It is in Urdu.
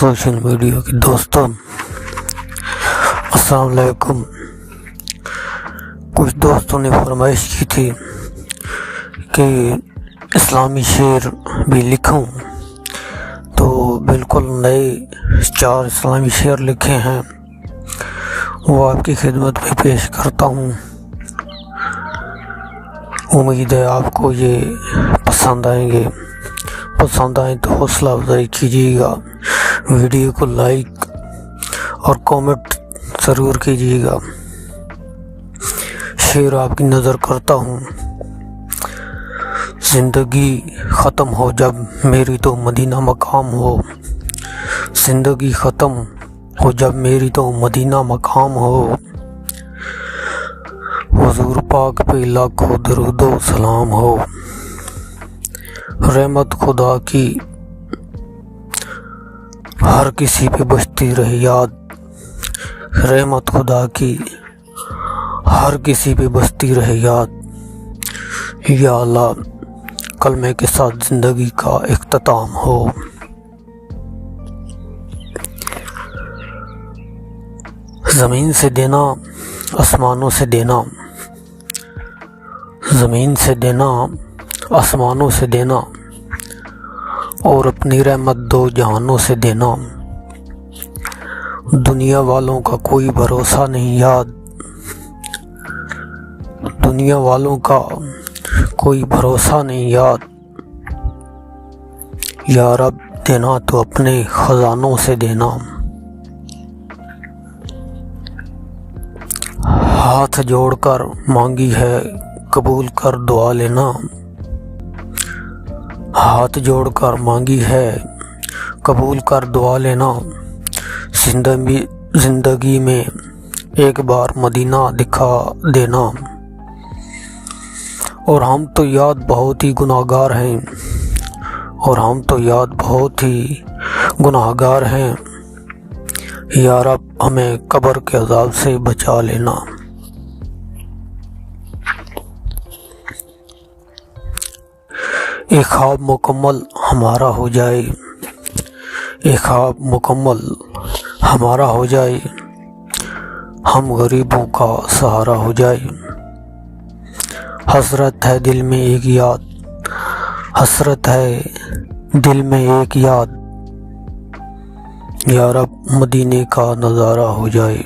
سوشل میڈیا کے دوستوں السلام علیکم۔ کچھ دوستوں نے فرمائش کی تھی کہ اسلامی شعر بھی لکھوں، تو بالکل نئے 4 اسلامی شعر لکھے ہیں، وہ آپ کی خدمت میں پیش کرتا ہوں۔ امید ہے آپ کو یہ پسند آئیں گے۔ پسند آئیں تو حوصلہ افزائی کیجیے گا، ویڈیو کو لائک اور کامنٹ ضرور کیجیے گا۔ شعر آپ کی نظر کرتا ہوں۔ زندگی ختم ہو جب میری تو مدینہ مقام ہو، زندگی ختم ہو جب میری تو مدینہ مقام ہو، حضور پاک پہ لاکھوں درود و سلام ہو، رحمت خدا کی ہر کسی پہ بستی رہے یاد، رحمت خدا کی ہر کسی پہ بستی رہے یاد، یا اللہ کلمے کے ساتھ زندگی کا اختتام ہو۔ زمین سے دینا آسمانوں سے دینا، زمین سے دینا آسمانوں سے دینا، اور اپنی رحمت 2 جہانوں سے دینا، دنیا والوں کا کوئی بھروسہ نہیں یاد، دنیا والوں کا کوئی بھروسہ نہیں یاد، یا رب دینا تو اپنے خزانوں سے دینا، ہاتھ جوڑ کر مانگی ہے قبول کر دعا لینا، ہاتھ جوڑ کر مانگی ہے قبول کر دعا لینا، زندگی میں ایک بار مدینہ دکھا دینا، اور ہم تو یاد بہت ہی گناہگار ہیں، اور ہم تو یاد بہت ہی گناہگار ہیں، یا رب ہمیں قبر کے عذاب سے بچا لینا۔ ایک خواب مکمل ہمارا ہو جائے، ایک خواب مکمل ہمارا ہو جائے، ہم غریبوں کا سہارا ہو جائے، حسرت ہے دل میں ایک یاد، حسرت ہے دل میں ایک یاد، یا رب مدینے کا نظارہ ہو جائے۔